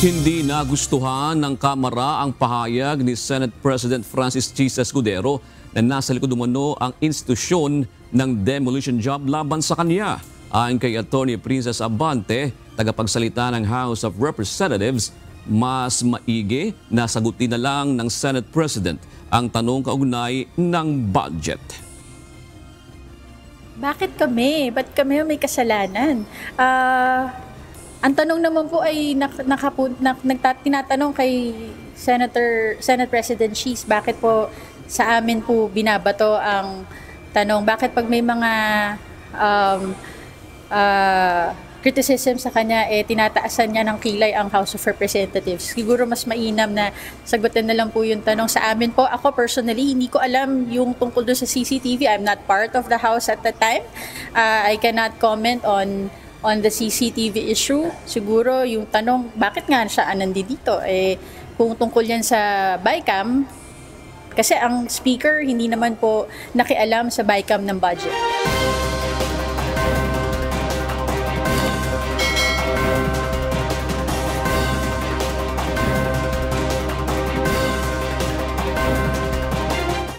Hindi nagustuhan ng Kamara ang pahayag ni Senate President Francis Chis Escudero na nasa likod umano ang institusyon ng demolition job laban sa kanya. Ayon kay Attorney Princess Abante, tagapagsalita ng House of Representatives, mas maigi na sagutin na lang ng Senate President ang tanong kaugnay ng budget. Bakit kami? Ba't kami may kasalanan? Ang tanong naman po ay tinatanong kay Senate President Chis, bakit po sa amin po binabato ang tanong, bakit pag may mga criticism sa kanya, tinataasan niya ng kilay ang House of Representatives. Siguro mas mainam na sagutin na lang po yung tanong sa amin po. Ako personally, hindi ko alam yung tungkol doon sa CCTV. I'm not part of the House at the time. I cannot comment on the CCTV issue. Siguro yung tanong, bakit nga siya nandito? Kung tungkol yan sa BICAM, kasi ang speaker hindi naman po nakialam sa BICAM ng budget.